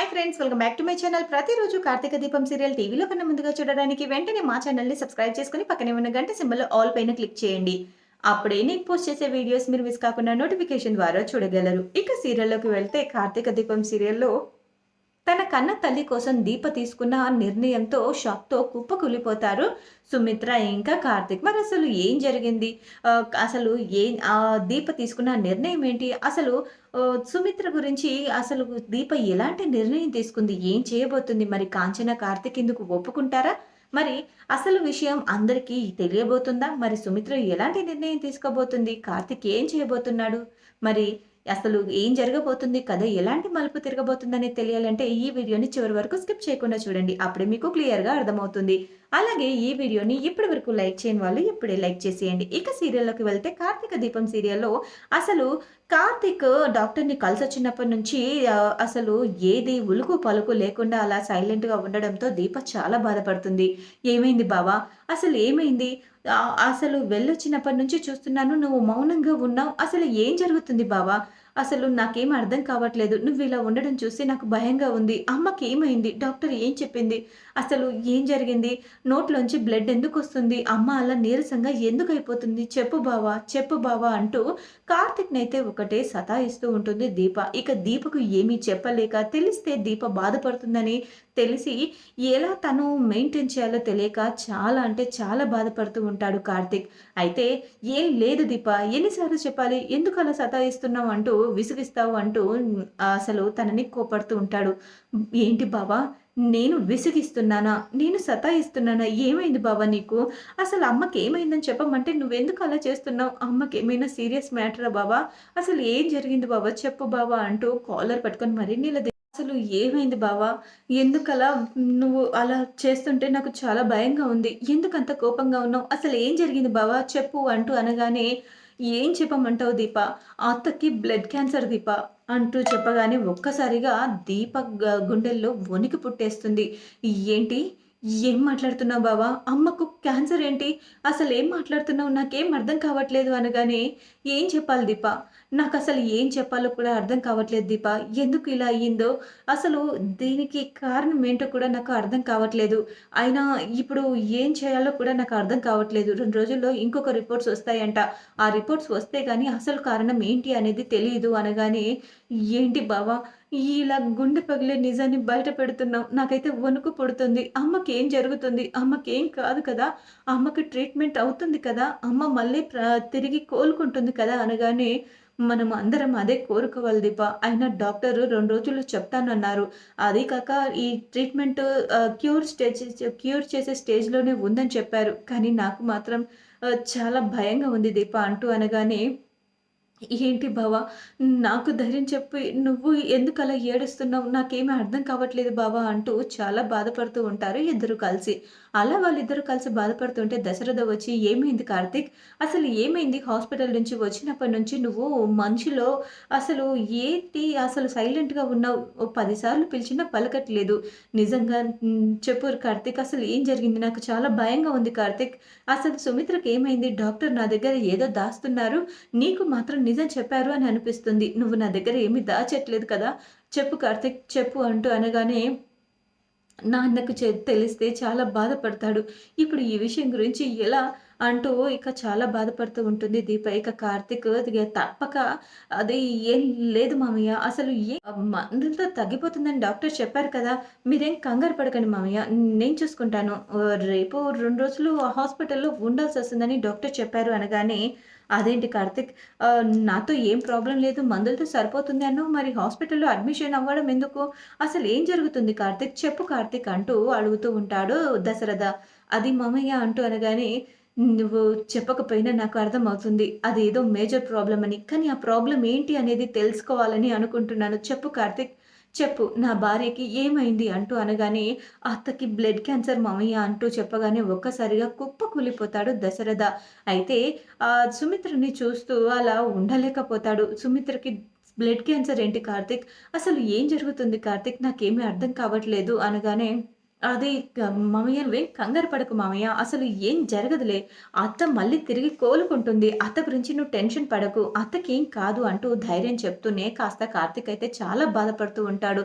Hi friends, welcome back to my channel. ప్రతిరోజు కార్తీక దీపం serial టీవీలో కన్నా ముందుగా చూడడానికి వెంటనే మా ఛానల్ని సబ్స్క్రైబ్ చేసుకుని పక్కనే ఉన్న గంట సింబల్ ఆల్ పైన క్లిక్ చేయండి. అప్పుడే నేను పోస్ట్ చేసే వీడియోస్ మీరు మిస్ కాకుండా నోటిఫికేషన్ ద్వారా చూడగలరు. ఇక సీరియల్లోకి వెళ్తే కార్తీక దీపం సీరియల్లో తన కన్న తల్లి కోసం దీప తీసుకున్న ఆ నిర్ణయంతో షాక్‌తో కుప్పకూలిపోతారు సుమిత్ర ఇంకా కార్తీక్. మరసలు ఏం జరిగింది? అసలు దీప తీసుకున్న నిర్ణయం ఏంటి? అసలు సుమిత్ర గురించి అసలు దీప ఎలాంటి నిర్ణయం తీసుకుంది? ఏం చేయబోతుంది? మరి కాంచన, కార్తీక్ ఇందుకు ఒప్పుకుంటారా? మరి అసలు విషయం అందరికీ తెలియబోతుందా? మరి సుమిత్ర ఎలాంటి నిర్ణయం తీసుకోబోతుంది? కార్తీక్ ఏం చేయబోతున్నాడు? మరి అసలు ఏం జరగబోతుంది? కథ ఎలాంటి మలుపు తిరగబోతుందనేది తెలియాలంటే ఈ వీడియోని చివరి వరకు స్కిప్ చేయకుండా చూడండి. అప్పుడే మీకు క్లియర్‌గా అర్థమవుతుంది. అలాగే ఈ వీడియోని ఇప్పటి వరకు లైక్ చేయని వాళ్ళు ఇప్పుడే లైక్ చేసేయండి. ఇక సీరియల్‌లోకి వెళ్తే కార్తీక దీపం సీరియల్‌లో అసలు కార్తీక్ డాక్టర్‌ని కలిసొచ్చినప్పటి నుంచి అసలు ఏది ఉలుకు పలుకు లేకుండా అలా సైలెంట్‌గా ఉండడంతో దీప చాలా బాధపడుతుంది. "ఏమైంది బావ? అసలు ఏమైంది? అసలు వెళ్ళొచ్చినప్పటి నుంచి చూస్తున్నాను నువ్వు మౌనంగా ఉన్నావు. అసలు ఏం జరుగుతుంది బావ? అసలు నాకేం అర్థం కావట్లేదు. నువ్విలా ఉండడం చూసి నాకు భయంగా ఉంది. అమ్మకేమైంది? డాక్టర్ ఏం చెప్పింది? అసలు ఏం జరిగింది? నోట్లోంచి బ్లడ్ ఎందుకొస్తుంది? అమ్మ అలా నీరసంగా ఎందుకయిపోతుంది? చెప్పు బావ, చెప్పు బావ" అంటూ కార్తీక్‌నైతే ఒకటే సతాయిస్తూ ఉంటుంది దీప. ఇక దీపకు ఏమీ చెప్పలేక, తెలిస్తే దీప బాధపడుతుందని తెలిసి ఎలా తను మెయింటైన్ చేయాలో తెలియక చాలా అంటే చాలా బాధపడుతూ ఉంటాడు కార్తీక్. అయితే "ఏం లేదు దీప, ఎన్ని సార్లు చెప్పాలి? ఎందుకలా సతాయిస్తున్నావు?" అంటూ విసిగిస్తావు అంటూ అసలు తనని కోపడుతూ ఉంటాడు. "ఏంటి బావ, నేను విసిగిస్తున్నానా? నేను సతాయిస్తున్నానా? ఏమైంది బావ నీకు? అసలు అమ్మకేమైందని చెప్పమంటే నువ్వెందుకు అలా చేస్తున్నావు? అమ్మకేమైనా సీరియస్ మ్యాటరా బావ? అసలు ఏం జరిగింది బావ? చెప్పు బావ" అంటూ కాలర్ పట్టుకొని మరీ "అసలు ఏమైంది బావ? ఎందుకలా నువ్వు అలా చేస్తుంటే నాకు చాలా భయంగా ఉంది. ఎందుకంత కోపంగా ఉన్నావు? అసలు ఏం జరిగింది బావ? చెప్పు" అంటూ అనగానే "ఏం చెప్పమంటావు దీప? అత్తకి బ్లడ్ క్యాన్సర్ దీప" అంటూ చెప్పగానే ఒక్కసారిగా దీప గుండెల్లో వణికి పుట్టేస్తుంది. "ఏంటి? ఏం మాట్లాడుతున్నావు బావ? అమ్మకు క్యాన్సర్ ఏంటి? అసలేం మాట్లాడుతున్నావు? నాకేం అర్థం కావట్లేదు" అనగానే "ఏం చెప్పాలి దీప? నాకసలు ఏం చెప్పాలో కూడా అర్థం కావట్లేదు దీప. ఎందుకు ఇలా అయ్యిందో అసలు దీనికి కారణం ఏంటో కూడా నాకు అర్థం కావట్లేదు. అయినా ఇప్పుడు ఏం చేయాలో కూడా నాకు అర్థం కావట్లేదు. 2 రోజుల్లో ఇంకొక రిపోర్ట్స్ వస్తాయంట. ఆ రిపోర్ట్స్ వస్తే గాని అసలు కారణం ఏంటి అనేది తెలీదు" అనగానే "ఏంటి బావ, ఇలా గుండె పగిలే నిజాన్ని బయట పెడుతున్నావు. నాకైతే వణుకు పుడుతుంది. అమ్మకేం జరుగుతుంది? అమ్మకేం కాదు కదా! అమ్మకి ట్రీట్మెంట్ అవుతుంది కదా! అమ్మ మళ్ళీ తిరిగి కోలుకుంటుంది కదా" అనగానే మనం అందరం అదే కోరుకోవాలి దీప. అయినా డాక్టరు 2 రోజుల్లో చెప్తానన్నారు. అదీ కాక ఈ ట్రీట్మెంట్ క్యూర్ చేసే స్టేజ్‌లోనే ఉందని చెప్పారు. కానీ నాకు మాత్రం చాలా భయంగా ఉంది దీప అంటూ అనగానే "ఏంటి బావ, నాకు ధైర్యం చెప్పి నువ్వు ఎందుకలా ఏడుస్తున్నావు? నాకేమి అర్థం కావట్లేదు బావ" అంటూ చాలా బాధపడుతూ ఉంటారు ఇద్దరు కలిసి. అలా వాళ్ళిద్దరూ కలిసి బాధపడుతుంటే దశరథ వచ్చి "ఏమైంది కార్తీక్? అసలు ఏమైంది? హాస్పిటల్ నుంచి వచ్చినప్పటి నుంచి నువ్వు మనిషిలో అసలు ఏంటి అసలు సైలెంట్‌గా ఉన్నావు. ఓ 10 సార్లు పిలిచినా పలకట్లేదు. నిజంగా చెప్పు కార్తీక్, అసలు ఏం జరిగింది? నాకు చాలా భయంగా ఉంది కార్తీక్. అసలు సుమిత్రకి ఏమైంది? డాక్టర్ నా దగ్గర ఏదో దాస్తున్నారు. నీకు మాత్రం నిజం చెప్పారు అని అనిపిస్తుంది. నువ్వు నా దగ్గర ఏమి దాచట్లేదు కదా! చెప్పు కార్తీక్, చెప్పు" అంటూ అనగానే నాన్నకు తెలిస్తే చాలా బాధపడతాడు. ఇప్పుడు ఈ విషయం గురించి ఎలా అంటూ ఇక చాలా బాధపడుతూ ఉంటుంది దీప. ఇక కార్తీక్ తప్పక అది "ఏం లేదు మామయ్య, అసలు మందులతో తగ్గిపోతుందని డాక్టర్ చెప్పారు కదా! మీరేం కంగారు పడకండి మామయ్య. నేను చూసుకుంటాను. రేపు 2 రోజులు హాస్పిటల్‌లో ఉండాల్సొస్తుందని డాక్టర్ చెప్పారు" అనగానే "అదేంటి కార్తీక్, నాతో ఏం ప్రాబ్లమ్ లేదు. మందులతో సరిపోతుంది అన్నావు. మరి హాస్పిటల్‌లో అడ్మిషన్ అవ్వడం ఎందుకు? అసలు ఏం జరుగుతుంది కార్తీక్? చెప్పు కార్తీక్" అంటూ అడుగుతూ ఉంటాడు దశరథ. "అది మామయ్య" అంటూ అనగానే "నువ్వు చెప్పకపోయినా నాకు అర్థమవుతుంది. అదేదో మేజర్ ప్రాబ్లమ్ అని. కానీ ఆ ప్రాబ్లమ్ ఏంటి అనేది తెలుసుకోవాలని అనుకుంటున్నాను. చెప్పు కార్తీక్, చెప్పు. నా భార్యకి ఏమైంది?" అంటూ అనగానే "అత్తకి బ్లడ్ క్యాన్సర్ మామయ్య" అంటూ చెప్పగానే ఒక్కసారిగా కుప్పకూలిపోతాడు దశరథ. అయితే సుమిత్రని చూస్తూ అలా ఉండలేకపోతాడు. "సుమిత్రకి బ్లడ్ క్యాన్సర్ ఏంటి కార్తీక్? అసలు ఏం జరుగుతుంది కార్తీక్? నాకేమీ అర్థం కావట్లేదు" అనగానే అది మామయ్య నువ్వేం కంగారు పడకు మామయ్య. అసలు ఏం జరగదులే. అత్త మళ్ళీ తిరిగి కోలుకుంటుంది. అత్త గురించి నువ్వు టెన్షన్ పడకు. అత్తకేం కాదు అంటూ ధైర్యం చెప్తూనే కాస్త కార్తీక్ అయితే చాలా బాధపడుతూ ఉంటాడు.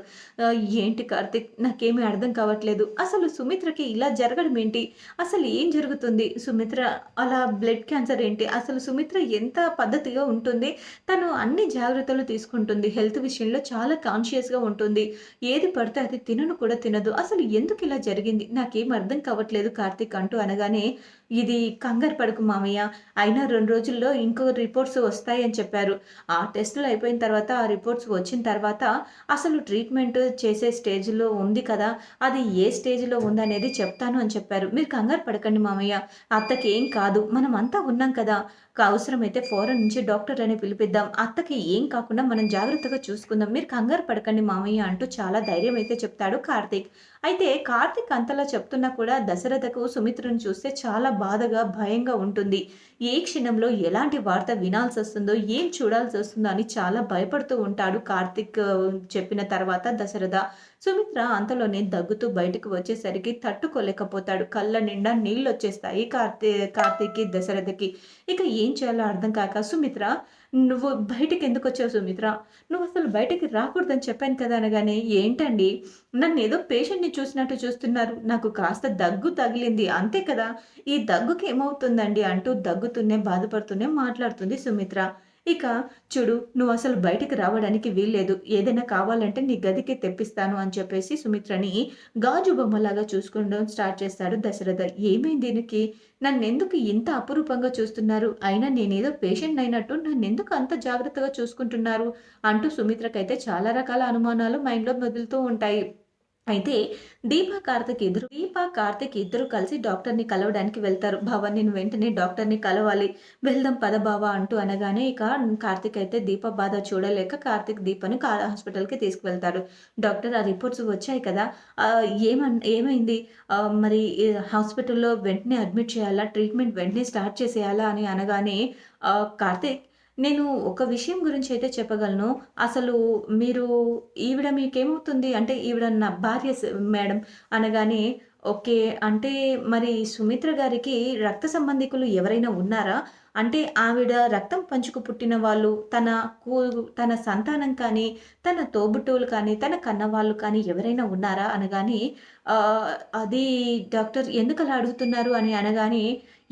ఏంటి కార్తీక్ నాకేమీ అర్థం కావట్లేదు. అసలు సుమిత్రకి ఇలా జరగడం ఏంటి? అసలు ఏం జరుగుతుంది? సుమిత్ర అలా బ్లడ్ క్యాన్సర్ ఏంటి? అసలు సుమిత్ర ఎంత పద్ధతిగా ఉంటుంది. తను అన్ని జాగ్రత్తలు తీసుకుంటుంది. హెల్త్ విషయంలో చాలా కాన్షియస్‌గా ఉంటుంది. ఏది పడితే అది తినను కూడా తినదు. అసలు ఎందుకిలా జరిగింది? నాకేం అర్థం కావట్లేదు కార్తీక్ అంటూ అనగానే, ఇది కంగారు పడకు మామయ్య. అయినా 2 రోజుల్లో ఇంకో రిపోర్ట్స్ వస్తాయని చెప్పారు. ఆ టెస్టులు అయిపోయిన తర్వాత, ఆ రిపోర్ట్స్ వచ్చిన తర్వాత అసలు ట్రీట్మెంట్ చేసే స్టేజ్‌లో ఉంది కదా! అది ఏ స్టేజ్‌లో ఉందనేది చెప్తాను అని చెప్పారు. మీరు కంగారు పడకండి మామయ్య. అత్తకేం కాదు. మనమంతా ఉన్నాం కదా! అవసరమైతే ఫారెన్ నుంచి డాక్టర్‌ని పిలిపిద్దాం. అత్తకి ఏం కాకుండా మనం జాగ్రత్తగా చూసుకుందాం. మీరు కంగారు పడకండి మామయ్య అంటూ చాలా ధైర్యం అయితే చెప్తాడు కార్తీక్. అయితే కార్తీక్ అంతలా చెప్తున్నా కూడా దశరథకు సుమిత్రను చూస్తే చాలా బాధగా, భయంగా ఉంటుంది. ఏ క్షణంలో ఎలాంటి వార్త వినాల్సొస్తుందో, ఏం చూడాల్సొస్తుందో అని చాలా భయపడుతూ ఉంటాడు కార్తీక్ చెప్పిన తర్వాత దశరథ. సుమిత్ర అంతలోనే దగ్గుతూ బయటకు వచ్చేసరికి తట్టుకోలేకపోతాడు. కళ్ళ నిండా నీళ్లొచ్చేస్తాయి కార్తీక్‌కి, దశరథకి. ఇక ఏం చేయాలో అర్థం కాక సుమిత్ర నువ్వు బయటికెందుకొచ్చావు సుమిత్ర? నువ్వసలు బయటికి రాకూడదని చెప్పాను కదా! అనగానే, ఏంటండి నన్నేదో పేషెంట్‌ని చూసినట్టు చూస్తున్నారు. నాకు కాస్త దగ్గు తగిలింది అంతే కదా! ఈ దగ్గుకి ఏమవుతుందండి అంటూ దగ్గుతూనే, బాధపడుతూనే మాట్లాడుతుంది సుమిత్ర. ఇక చూడు నువ్వసలు బయటికి రావడానికి వీల్లేదు. ఏదైనా కావాలంటే నీ గదికే తెప్పిస్తాను అని చెప్పేసి సుమిత్రని గాజు బొమ్మలాగా చూసుకోవడం స్టార్ట్ చేస్తాడు దశరథ. ఏమైంది దీనికి? నన్నెందుకు ఇంత అపురూపంగా చూస్తున్నారు? అయినా నేనేదో పేషెంట్‌నయినట్టు నన్నెందుకు అంత జాగ్రత్తగా చూసుకుంటున్నారు? అంటూ సుమిత్రకైతే చాలా రకాల అనుమానాలు మైండ్‌లో మెదులుతూ ఉంటాయి. అయితే దీప, కార్తిక్ ఇద్దరు కలిసి డాక్టర్‌ని కలవడానికి వెళ్తారు. "బావ నేను వెంటనే డాక్టర్‌ని కలవాలి. వెళ్దాం పద బావ" అంటూ అనగానే ఇక కార్తిక్ అయితే దీప బాధ చూడలేక కార్తిక్ దీపని హాస్పిటల్‌కి తీసుకువెళ్తారు. డాక్టర్ ఆ రిపోర్ట్స్ వచ్చాయి కదా! ఏమైంది? మరి హాస్పిటల్‌లో వెంటనే అడ్మిట్ చేయాలా? ట్రీట్మెంట్ వెంటనే స్టార్ట్ చేసేయాలా? అని అనగానే కార్తిక్ నేను ఒక విషయం గురించయితే చెప్పగలను. అసలు మీరు ఈవిడ మీకేమవుతుంది? అంటే ఈవిడ నా భార్య మేడం అనగానే, ఓకే. అంటే మరి సుమిత్ర గారికి రక్త సంబంధికులు ఎవరైనా ఉన్నారా? అంటే ఆవిడ రక్తం పంచుకు పుట్టిన వాళ్ళు కూ తన సంతానం కానీ, తన తోబుట్టువులు కానీ, తన కన్నవాళ్ళు కానీ ఎవరైనా ఉన్నారా? అనగానే అది డాక్టర్ ఎందుకలా అడుగుతున్నారు అని అనగానే,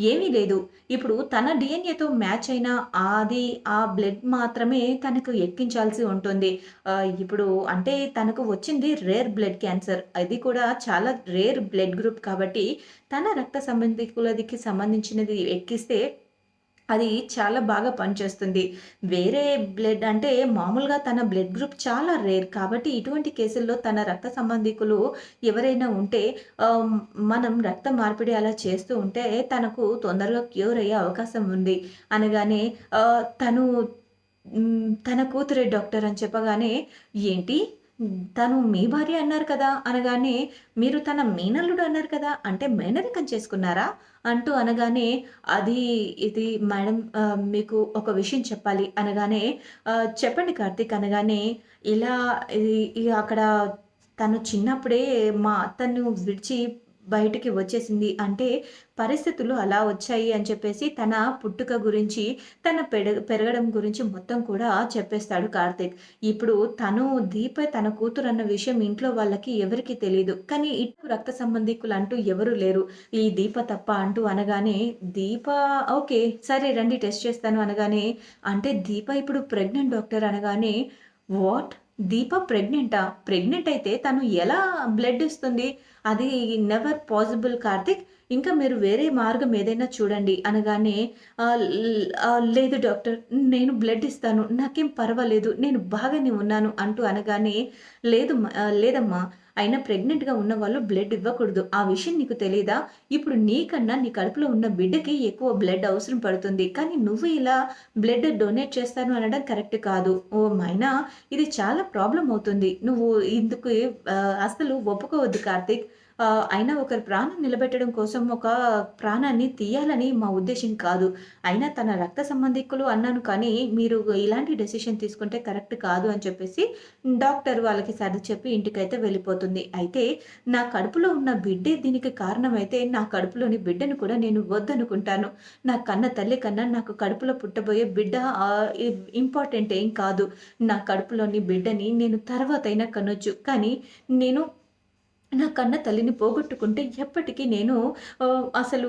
ఏమీ లేదు. ఇప్పుడు తన డీఎన్ఏతో మ్యాచ్ అయిన ఆ బ్లడ్ మాత్రమే తనకు ఎక్కించాల్సి ఉంటుంది. ఇప్పుడు అంటే తనకు వచ్చింది రేర్ బ్లడ్ క్యాన్సర్. అది కూడా చాలా రేర్ బ్లడ్ గ్రూప్ కాబట్టి తన రక్త సంబంధికులదికి సంబంధించినది ఎక్కిస్తే అది చాలా బాగా పనిచేస్తుంది. వేరే బ్లడ్ అంటే మామూలుగా తన బ్లడ్ గ్రూప్ చాలా రేర్. కాబట్టి ఇటువంటి కేసుల్లో తన రక్త సంబంధికులు ఎవరైనా ఉంటే ఆహ్, మనం రక్త మార్పిడి అలా చేస్తూ ఉంటే తనకు తొందరగా క్యూర్ అయ్యే అవకాశం ఉంది. అనగానే తన కూతురే డాక్టర్ అని చెప్పగానే, ఏంటి? తను మీ భార్య అన్నారు కదా! అనగానే, మీరు తన మేనల్లుడు అన్నారు కదా! అంటే మేనరికం చేసుకున్నారా? అంటూ అనగానే, అది ఇది మేడం మీకు ఒక విషయం చెప్పాలి అనగానే, చెప్పండి కార్తీక్ అనగానే, ఇలా ఇగ అక్కడ తను చిన్నప్పుడే మా అత్తను విడిచి బయటికి వచ్చేసింది. అంటే పరిస్థితులు అలా వచ్చాయి అని చెప్పేసి తన పుట్టుక గురించి, తన పెరగడం గురించి మొత్తం కూడా చెప్పేస్తాడు కార్తీక్. ఇప్పుడు తన కూతురన్న విషయం ఇంట్లో వాళ్ళకి ఎవరికీ తెలీదు. కానీ ఇటు రక్త సంబంధికులంటూ ఎవరు లేరు. ఈ దీప తప్ప అంటూ అనగానే, దీప ఓకే. సరే రండి టెస్ట్ చేస్తాను అనగానే, అంటే దీప ఇప్పుడు ప్రెగ్నెంట్ డాక్టర్ అనగానే, వాట్? దీప ప్రెగ్నెంటా? ప్రెగ్నెంట్ అయితే తను ఎలా బ్లడ్ ఇస్తుంది? అది నెవర్ పాసిబుల్ కార్తీక్. ఇంకా మీరు వేరే మార్గం ఏదైనా చూడండి అనగానే లేదు డాక్టర్ నేను బ్లడ్ ఇస్తాను. నాకేం పర్వాలేదు. నేను బాగానే ఉన్నాను అంటూ అనగానే లేదమ్మా అయినా ప్రెగ్నెంట్‌గా ఉన్నవాళ్ళు బ్లడ్ ఇవ్వకూడదు. ఆ విషయం నీకు తెలీదా? ఇప్పుడు నీకన్నా నీ కడుపులో ఉన్న బిడ్డకి ఎక్కువ బ్లడ్ అవసరం పడుతుంది. కానీ నువ్వు ఇలా బ్లడ్ డొనేట్ చేస్తాను అనడం కరెక్ట్ కాదు. అయినా ఇది చాలా ప్రాబ్లమ్ అవుతుంది. నువ్వు ఇందుకు అస్సలు ఒప్పుకోవద్దు కార్తీక్. అయినా ఒకరి ప్రాణం నిలబెట్టడం కోసం ఒక ప్రాణాన్ని తీయాలని మా ఉద్దేశ్యం కాదు. అయినా తన రక్త సంబంధికులు అన్నాను కానీ, మీరు ఇలాంటి డెసిషన్ తీసుకుంటే కరెక్ట్ కాదు అని చెప్పేసి డాక్టర్ వాళ్ళకి సర్ది చెప్పి ఇంటికైతే వెళ్ళిపోతుంది. అవుతుంది. అయితే నా కడుపులో ఉన్న బిడ్డే దీనికి కారణమైతే నా కడుపులోని బిడ్డను కూడా నేను వద్దనుకుంటాను. నా కన్న తల్లి కన్నా నాకు కడుపులో పుట్టబోయే బిడ్డ ఇంపార్టెంట్ ఏం కాదు. నా కడుపులోని బిడ్డని నేను తర్వాతైనా కనొచ్చు. కానీ నేను నా కన్న తల్లిని పోగొట్టుకుంటే ఎప్పటికీ నేను అసలు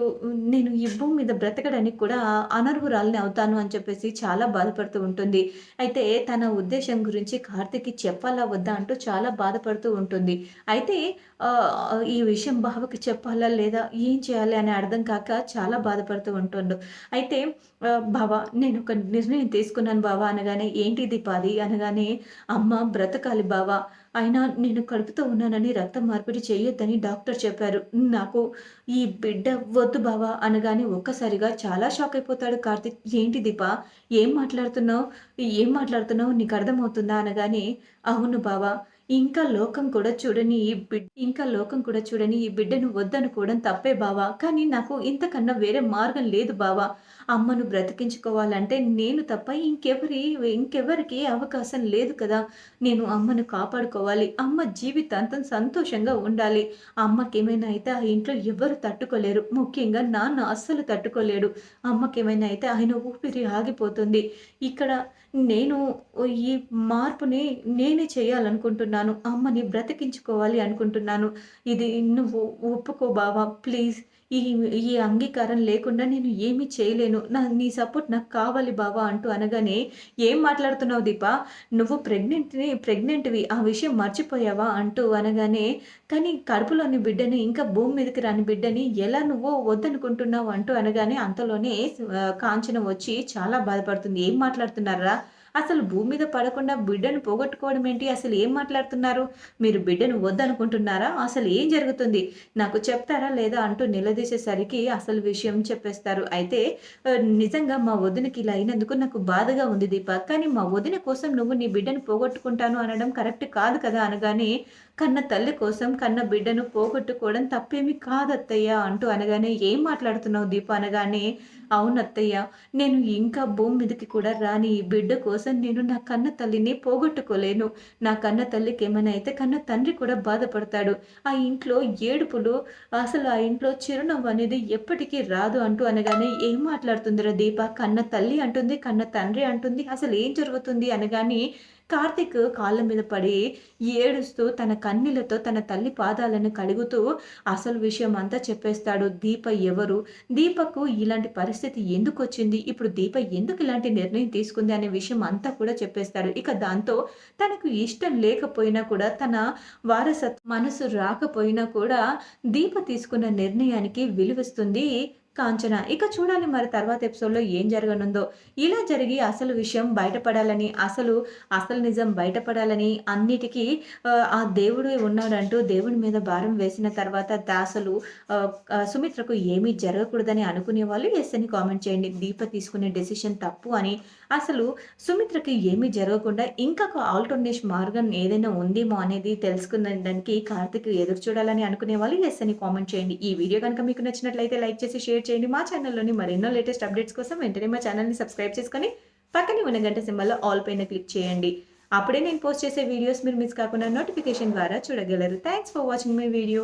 నేను ఈ భూమి మీద బ్రతకడానికి కూడా అనర్హురాలిని అవుతాను అని చెప్పేసి చాలా బాధపడుతూ ఉంటుంది. అయితే తన ఉద్దేశ్యం గురించి కార్తీక్‌కి చెప్పాలా వద్దా అంటూ చాలా బాధపడుతూ ఉంటుంది. అయితే ఈ విషయం బావకి చెప్పాలా లేదా? ఏం చేయాలి అని అర్థం కాక చాలా బాధపడుతూ ఉంటుండు. అయితే బావ నేనొక నిర్ణయం తీసుకున్నాను బావ అనగానే, "ఏంటిది పాది?" అనగానే, "అమ్మ బ్రతకాలి బావ. అయినా నేను కడుపుతో ఉన్నానని రక్త మార్పిడి చేయొద్దని డాక్టర్ చెప్పారు. నాకు ఈ బిడ్డ వద్దు బావ అనగానే ఒక్కసారిగా చాలా షాక్ అయిపోతాడు కార్తీక్. ఏంటి దీపా? ఏం మాట్లాడుతున్నావు? ఏం మాట్లాడుతున్నావు? నీకు అర్థమవుతుందా? అనగానే అవును బావ. ఇంకా లోకం కూడా చూడని ఈ బిడ్డను వద్దనుకోవడం తప్పే బావ. కానీ నాకు ఇంతకన్నా వేరే మార్గం లేదు బావ. అమ్మను బ్రతికించుకోవాలంటే నేను తప్ప ఇంకెవరికి అవకాశం లేదు కదా! నేను అమ్మను కాపాడుకోవాలి. అమ్మ జీవితాంతం సంతోషంగా ఉండాలి. అమ్మకేమైనా అయితే ఆ ఇంట్లో ఎవ్వరు తట్టుకోలేరు. ముఖ్యంగా నాన్న అస్సలు తట్టుకోలేడు. అమ్మకేమైనా అయితే ఆయన ఊపిరి ఆగిపోతుంది. ఇక్కడ నేను ఈ మార్పుని నేనే చేయాలనుకుంటున్నాను. అమ్మని బ్రతికించుకోవాలి అనుకుంటున్నాను. ఇది నువ్వు ఒప్పుకో బావ ప్లీజ్. ఈ ఈ అంగీకారం లేకుండా నేను ఏమీ చేయలేను. నీ సపోర్ట్ నాకు కావాలి బావ అంటూ అనగానే, "ఏం మాట్లాడుతున్నావు దీపా? నువ్వు ప్రెగ్నెంట్‌వి ఆ విషయం మర్చిపోయావా?" అంటూ అనగానే, "కానీ కడుపులోని బిడ్డని ఇంకా భూమి మీదకి రాని బిడ్డని ఎలా నువ్వు వద్దనుకుంటున్నావు?" అంటూ అనగానే అంతలోనే కాంచన వచ్చి చాలా బాధపడుతుంది. "ఏం మాట్లాడుతున్నార్రా? అసలు భూమి మీద పడకుండా బిడ్డను పోగొట్టుకోవడం ఏంటి? అసలు ఏం మాట్లాడుతున్నారు? మీరు బిడ్డను వద్దనుకుంటున్నారా? అసలు ఏం జరుగుతుంది? నాకు చెప్తారా లేదా?" అంటూ నిలదీసేసరికి అసలు విషయం చెప్పేస్తారు. అయితే నిజంగా మా వదినకి ఇలా అయినందుకు నాకు బాధగా ఉంది దీప. కానీ మా వదిన కోసం నువ్వు నీ బిడ్డను పోగొట్టుకుంటాను అనడం కరెక్ట్ కాదు కదా! అనగానే, "కన్న తల్లి కోసం కన్న బిడ్డను పోగొట్టుకోవడం తప్పేమి కాదత్తయ్య" అంటూ అనగానే, "ఏం మాట్లాడుతున్నావు దీప?" అనగానే, "అవునత్తయ్య. నేను ఇంకా భూమి మీదకి కూడా రాని ఈ బిడ్డ కోసం నేను నా కన్న తల్లిని పోగొట్టుకోలేను. నా కన్న తల్లికేమైనా అయితే కన్న తండ్రి కూడా బాధపడతాడు. ఆ ఇంట్లో ఏడుపులు అసలు ఆ ఇంట్లో చిరునవ్వు అనేది ఎప్పటికీ రాదు" అంటూ అనగానే, "ఏం మాట్లాడుతుందిరా దీప? కన్న తల్లి అంటుంది, కన్న తండ్రి అంటుంది. అసలు ఏం జరుగుతుంది?" అనగానే కార్తీక్ కాళ్ళ మీద పడి ఏడుస్తూ తన కన్నీళ్లతో తన తల్లి పాదాలను కడుగుతూ అసలు విషయం అంతా చెప్పేస్తాడు. దీప ఎవరు? దీపకు ఇలాంటి పరిస్థితి ఎందుకొచ్చింది? ఇప్పుడు దీప ఎందుకు ఇలాంటి నిర్ణయం తీసుకుంది అనే విషయం అంతా కూడా చెప్పేస్తాడు. ఇక దాంతో తనకు ఇష్టం లేకపోయినా కూడా తన మనసు రాకపోయినా కూడా దీప తీసుకున్న నిర్ణయానికి విలువిస్తుంది కాంచన. ఇక చూడాలి మరి తర్వాత ఎపిసోడ్‌లో ఏం జరగనుందో. ఇలా జరిగి అసలు విషయం బయటపడాలని, అసలు నిజం బయటపడాలని అన్నిటికీ ఆ దేవుడే ఉన్నాడంటూ దేవుడి మీద భారం వేసిన తర్వాత అసలు సుమిత్రకు ఏమీ జరగకూడదని అనుకునేవాళ్ళు యెస్ అని కామెంట్ చేయండి. దీప తీసుకునే డెసిషన్ తప్పు అని, అసలు సుమిత్రకి ఏమీ జరగకుండా ఇంకొక ఆల్టర్‌నేషన్ మార్గం ఏదైనా ఉందేమో అనేది తెలుసుకునడానికి కార్తీక్ ఎదురు చూడాలని అనుకునేవాళ్ళు యెస్ అని కామెంట్ చేయండి. ఈ వీడియో గనుక మీకు నచ్చినట్లయితే లైక్ చేసి షేర్ చేయండి. మా ఛానల్‌లోని మరెన్నో లేటెస్ట్ అప్డేట్స్ కోసం వెంటనే మా ఛానల్‌ని సబ్స్క్రైబ్ చేసుకొని పక్కనే ఉన్న గంట సింబల్‌లో ఆల్ పైన క్లిక్ చేయండి. అప్పుడే నేను పోస్ట్ చేసే వీడియోస్ మీరు మిస్ కాకుండా నోటిఫికేషన్ ద్వారా చూడగలరు. Thanks for watching my video.